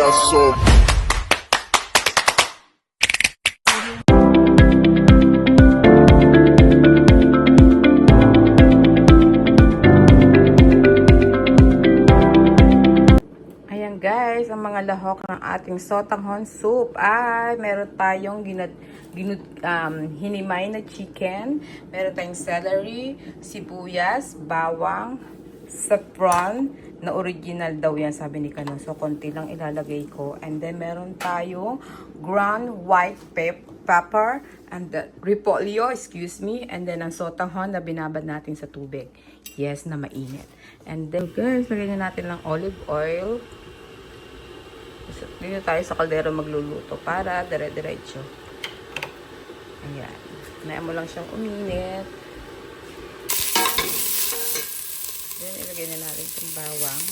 corazón. Ayan guys, ang mga lahok ng ating sotanghon soup ay meron tayong hinimay na chicken, meron tayong celery, sibuyas, bawang, saffron na original daw yan sabi ni Kano. So konti lang ilalagay ko. And then meron tayong ground white pepper and the repolyo, excuse me. And then ang sotanghon na binabad natin sa tubig. Yes, na mainit. And then guys, lagyan natin ng olive oil. Dito tayo sa kaldero magluluto para dire-diretso. Ayan. Naya mo lang siyang uminit. Then, ilagay na natin itong bawang.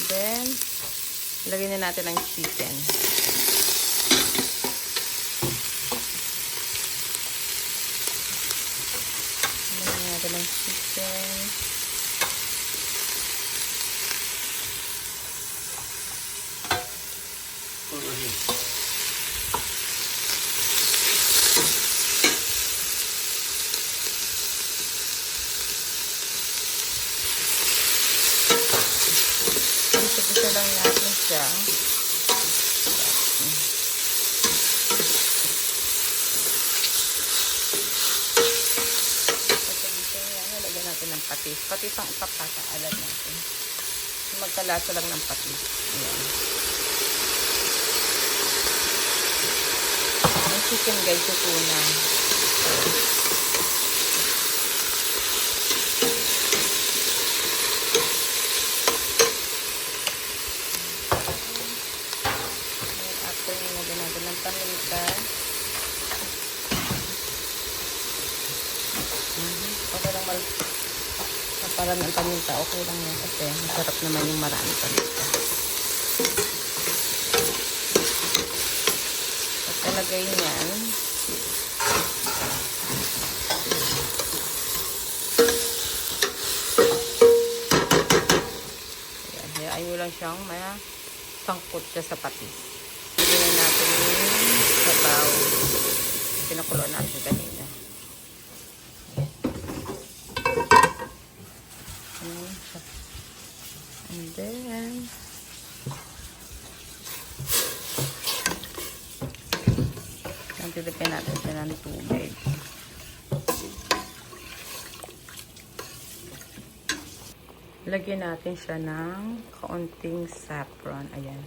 Then, ilagay na natin ang chicken. Ilagay na natin ang chicken. Isa lang natin siya. Pagkagisa niya, nalagyan natin ng patis. Patis ang ipapasaalan natin. Magkalasa lang ng patis. Ayan. Ang chicken guys, tutuna. Ng paminta. Okay lang parang ang paminta. Okay lang yan kasi masarap naman yung marami paminta. At talagay niyan. Hayaan nyo lang siyang sangkot siya sa patis. Lagyan natin yung sabaw. Pinakuloan natin kanina. And then, nantilagyan natin siya ng tubig. Lagyan natin siya ng kaunting saffron. Ayan.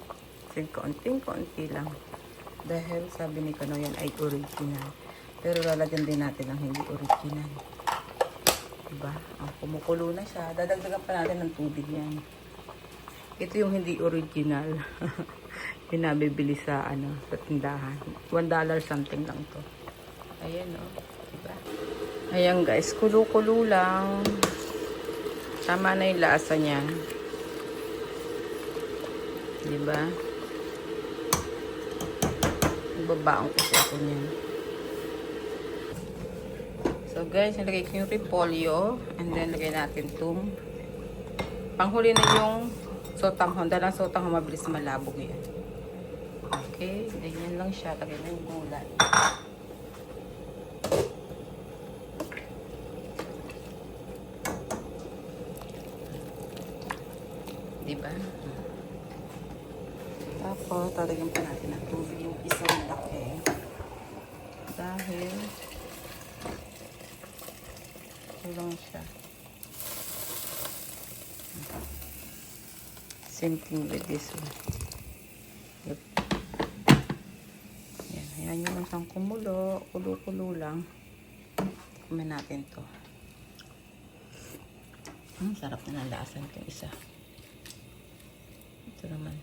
Kaunting-kaunti lang. Dahil sabi ni Kano yan ay original. Pero lalagyan din natin ang hindi original. Diba? Ang kumukulo na siya. Dadagdagan pa natin ng tubig yan. Ito yung hindi original. Yung nabibili sa, sa tindahan. $1 something lang to. Ayan o. Diba? Ayan guys. Kulo-kulo lang. Tama na yung lasa niya. Diba? Babaong kasi ako niyan. So guys, nilagay ko yung repolyo. And then, lagay natin itong panghuli na yung sotanghon. Dahil ang sotanghon mabilis malabog yan. Okay, ganyan lang siya. Lagay na yung gulay. Diba? Tapos, talagyan pa natin ang tubig yung isang laki. Dahil, ito lang siya. Same thing with this one. Yep. Yan, ayan nyo lang siyang kumulo. Kulo-kulo lang. Kumain natin to. Sarap na nalasan itong isa. Ito naman.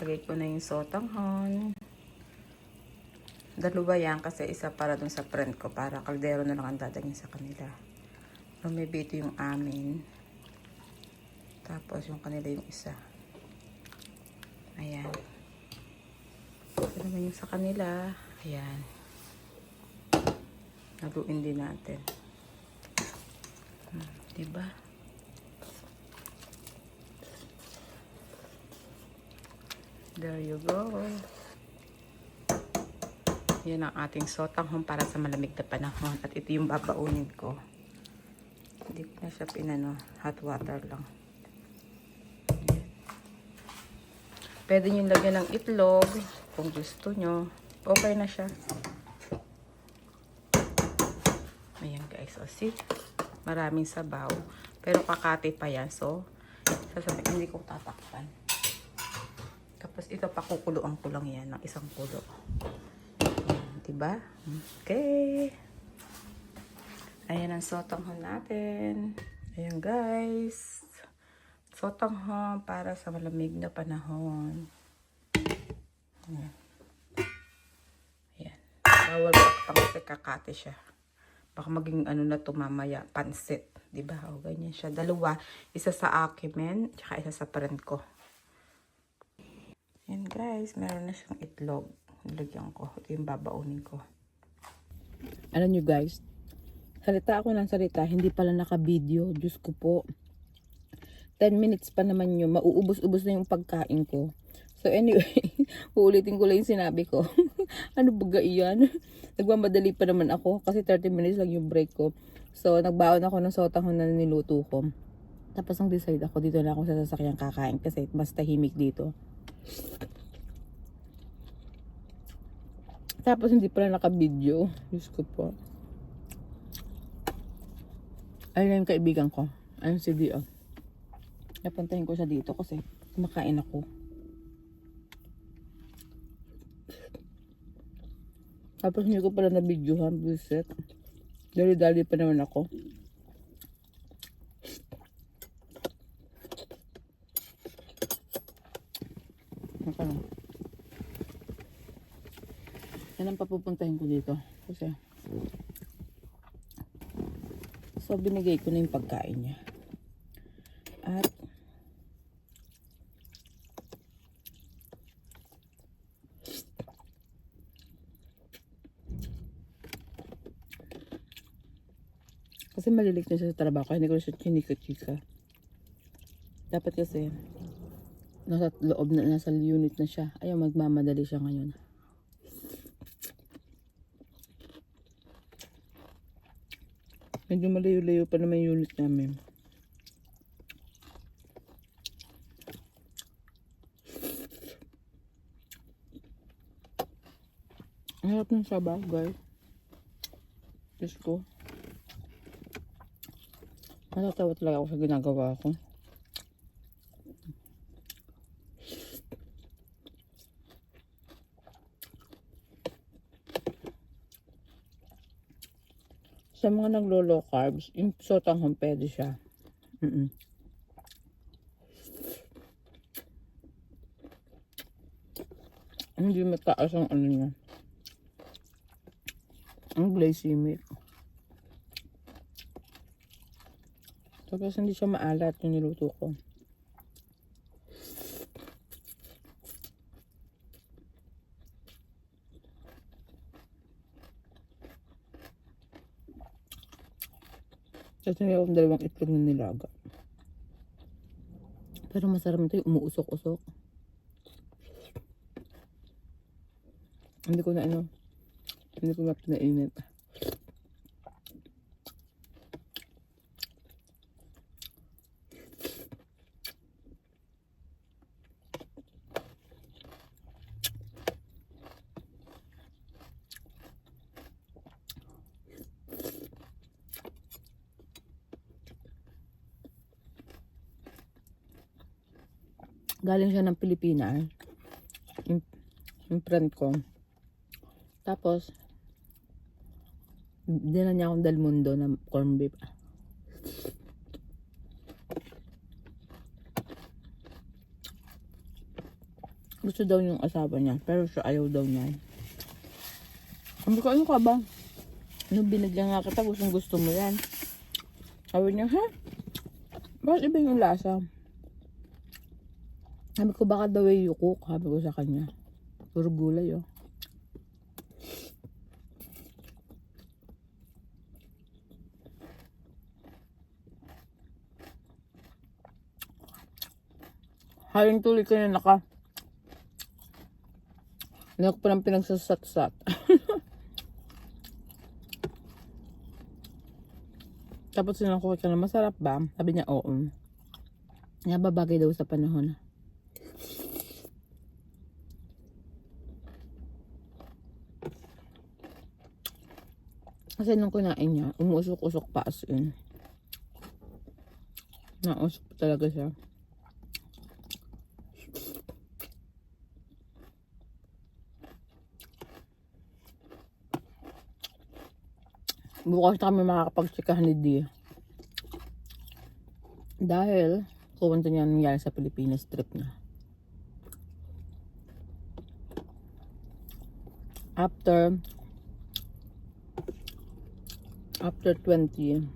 Ilagay ko na yung sotanghon. Dalawa yan kasi isa para dun sa friend ko para kaldero na lang ang dadagin sa kanila. O maybe ito yung amin. Tapos yung kanila yung isa. Ayan. Ito naman yung sa kanila. Ayan. Haluin din natin. Diba? There you go. Yan ang ating sotanghon para sa malamig na panahon. At ito yung babaunin ko. Hindi ko na siya pinano. Hot water lang. Pwede nyo lagyan ng itlog. Kung gusto nyo. Okay na siya. Ayan guys. So see? Maraming sabaw. Pero kakati pa yan. So, sasabihin hindi ko tatakpan. Tapos ito pakukuluan ko lang yan ng isang kulo. Diba? Okay. Ayan ang sotanghon natin. Ayan guys. Sotanghon para sa malamig na panahon. Ayan. Ayan. Bawal pakpang kasi kakati siya. Baka maging ano na to mamaya. Pansit. Diba? O ganyan siya. Dalawa. Isa sa akin men. Tsaka isa sa friend ko. Ayan guys. Meron na siyang itlog. Lagyan ko. Ito yung babaunin ko. Alam nyo guys, salita ako ng salita, hindi pala naka-video. Diyos ko po. 10 minutes pa naman yun. Mauubos-ubos na yung pagkain ko. So anyway, uulitin ko lang yung sinabi ko. Ano baga iyan? Nagmamadali pa naman ako kasi 30 minutes lang yung break ko. So nagbaon ako ng sotanghon na niluto ko. Tapos nang decide ako, dito na ako sa sasakyan kakain kasi mas tahimik dito. Tapos hindi pala naka-video. Diyos ko po. Ayun yung kaibigan ko. Ayun si Dio. Napuntahin ko siya dito kasi kumakain ako. Tapos hindi ko pala na-videohan. Buset. Dali-dali pa naman ako. Ano? Yan ang papupuntahin ko dito. Kasi so binigay ko na yung pagkain niya. At kasi malilig na siya sa trabaho. Hindi ko siya chinika-chika. Dapat kasi nasa loob na, nasa unit na siya. Ayaw, magmamadali siya ngayon. Medyo malayo-layo pa naman yung unit namin. Ang harap ng sabaw, guys. Diyos ko. Natatawa talaga ako sa ginagawa ko. Sa mga naglo-low carbs, yung sotanghon pwede siya. Hindi mataas ang ano niya. Ang glycemic. Tapos hindi siya maalat yung niluto ko. Kasi may akong dalawang itlog na nilaga. Pero masarap ito yung umuusok-usok. Hindi ko na ano. Hindi ko na pinainit. Galing siya ng Pilipinas. Yung friend ko. Tapos, dinala niya akong Del Mundo na corn beef. Gusto daw yung asawa niya. Pero siya ayaw daw niya. Sabi ko, ano ka ba? Nung binigyan nga kita, gusto mo yan. Sabi niya, ha? Bakit iba yung lasa? Sabi ko, baka the way you cook. Sabi ko sa kanya. Puro gulay, oh. Haling tuloy ko na hindi ako pa lang pinagsasat-sat. Tapos sinang ko na masarap ba? Sabi niya, oo. Nababagay daw sa panahon. Kasi nung kunain niya, umuusok-usok pa as in. Nausok talaga siya. Bukas kami makakapag-chikahan ni D. Dahil, kuwento niya nangyari sa Pilipinas trip na. After 25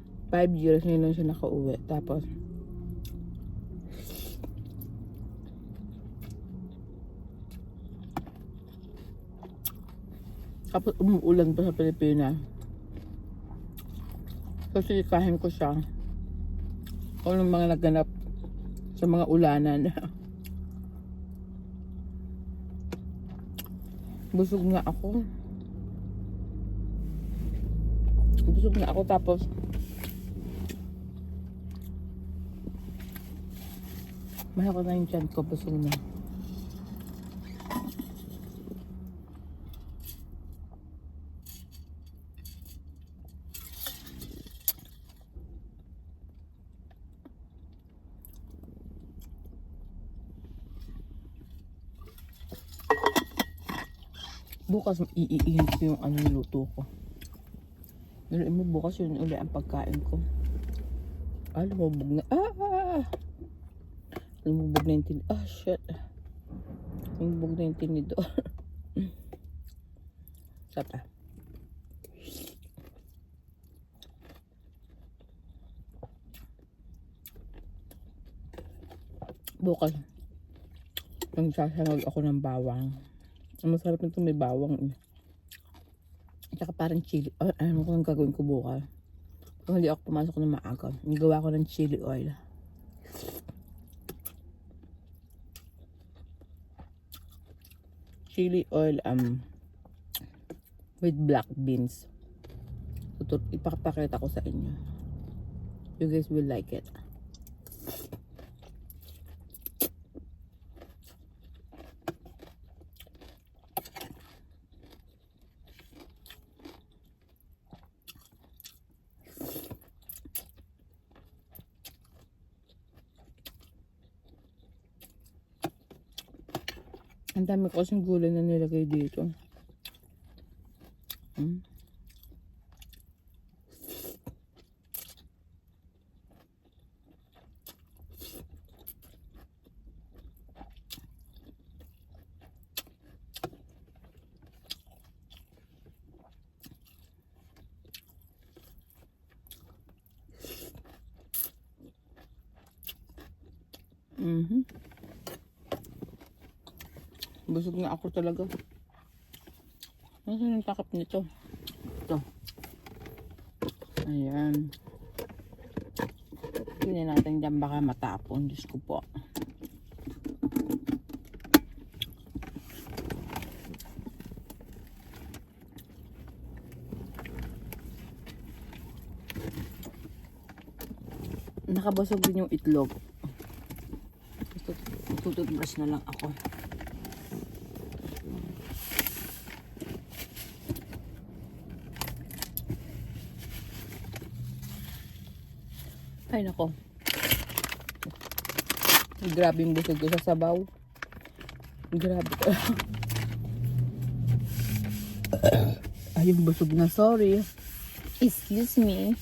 years, ngayon lang siya nakauwi. Tapos, umuulan pa sa Pilipinas. Kasi kahin ko siya. Kung anong mga naganap sa mga ulanan. Busog nga ako. Tapos mahal ko na yung tiyan ko. Busog na. Bukas iiinit ko yung luto ko. Niluin mo bukas yun uli ang pagkain ko. Lumubog na. Lumubog na yung tinidor. Shit. Lumubog na yung tinidor. Sapa. Bukas magsasanog ako ng bawang. Ang masarap nito may bawang eh. Tsaka parang chili. Ano ko ang gagawin ko bukas? Kung hindi ako pumasok ng maaga, gawa ko ng chili oil. Chili oil with black beans. Ipapakita ko sa inyo. You guys will like it. Ang dami ko kasing gulay na nilagay dito. Busog na ako talaga. Nasaan yung takap nito? Ito. Ayan. Tingnan natin dyan baka matapon. Diyos ko po. Nakabasog din yung itlog. Tututbrush na lang ako. Ay nako. Grabe yung busog ko sa sabaw. Grabe. Ay yung busog na, sorry. Excuse me.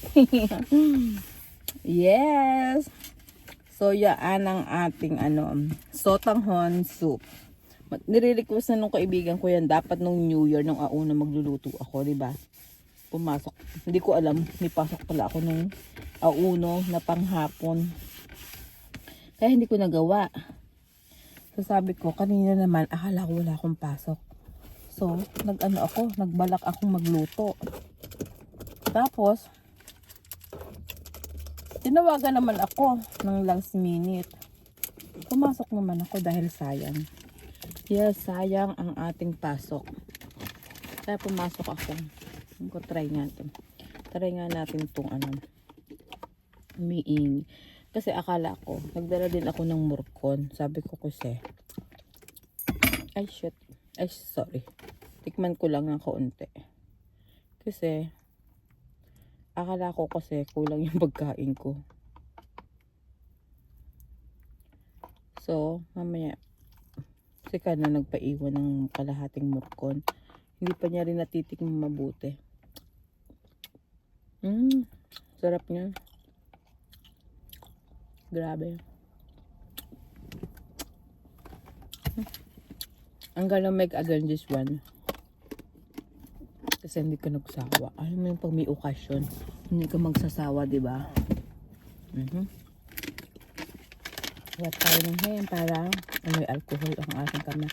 Yes. So yan ang ating sotanghon soup. Nire-request na nung kaibigan ko yan, dapat nung New Year nung auna magluluto ako, di ba? pumasok. Hindi ko alam, may pasok pala ako ng auno na panghapon. Kaya hindi ko nagawa. So sabi ko, kanina naman, akala ko wala akong pasok. So, nagbalak akong magluto. Tapos, tinawagan naman ako ng last minute. Pumasok naman ako dahil sayang. Yes, sayang ang ating pasok. Kaya pumasok ako. Try natin. Try nga natin itong umiing. Kasi akala ko, nagdala din ako ng murkon. Sabi ko kasi, sorry. Tikman ko lang ng kaunti. Kasi, akala ko kasi kulang yung pagkain ko. So, mamaya, si Kana nagpaiwan ng kalahating murkon. Hindi pa niya rin natitikman mabuti. Sarap niya. Grabe. I'm gonna make again this one. Kasi hindi ka nagsawa. Alam mo yung pag may okasyon, hindi ka magsasawa, diba? What tayo ng ngayon para may alcohol ang aking kamay.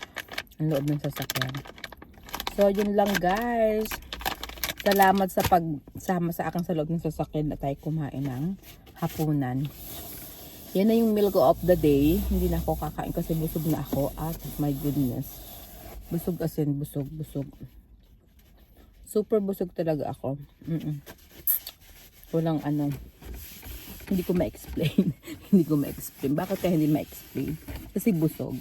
Ang loob ng sasakyan. So, yun lang guys. Salamat sa pagsama sa akin sa loob ng sasakyan na tayo kumain ng hapunan. Yan na yung meal ko of the day. Hindi na ako kakain kasi busog na ako. At my goodness. Busog as in, busog. Super busog talaga ako. Walang hindi ko ma-explain. Hindi ko ma-explain. Bakit kaya hindi ma-explain? Kasi busog.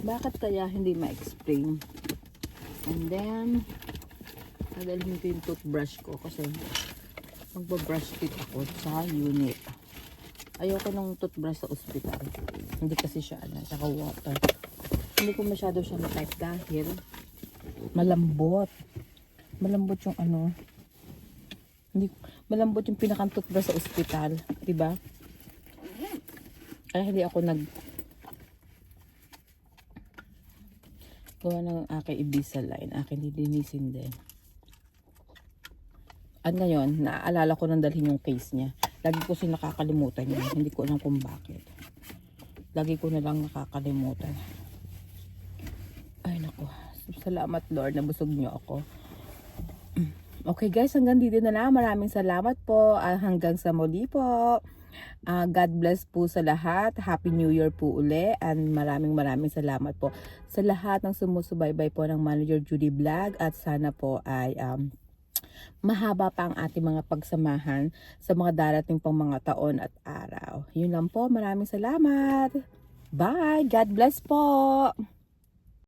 Bakit kaya hindi ma-explain? And then, nadalhin ko yung toothbrush ko kasi magbabrush teeth ako sa unit. Ayoko ng toothbrush sa ospital. Hindi kasi siya, saka water. Hindi ko masyado siya na-type dahil malambot. Malambot yung malambot yung pinakang toothbrush sa ospital. Diba? Kaya hindi ako gawa ng aking Invisalign, aking lilinisin din. At ngayon, naaalala ko nang dalhin yung case niya. Lagi ko nakakalimutan niya. Hindi ko alam kung bakit. Lagi ko na lang nakakalimutan. Ay naku. Salamat Lord, nabusog niyo ako. Okay guys, hanggang dito na lang. Maraming salamat po. Hanggang sa muli po. God bless po sa lahat. Happy New Year po uli. And maraming salamat po sa lahat ng sumusubaybay po ng Manager Judy Vlog. At sana po ay mahaba pa ang ating mga pagsamahan sa mga darating pang mga taon at araw. Yun lang po. Maraming salamat. Bye. God bless po.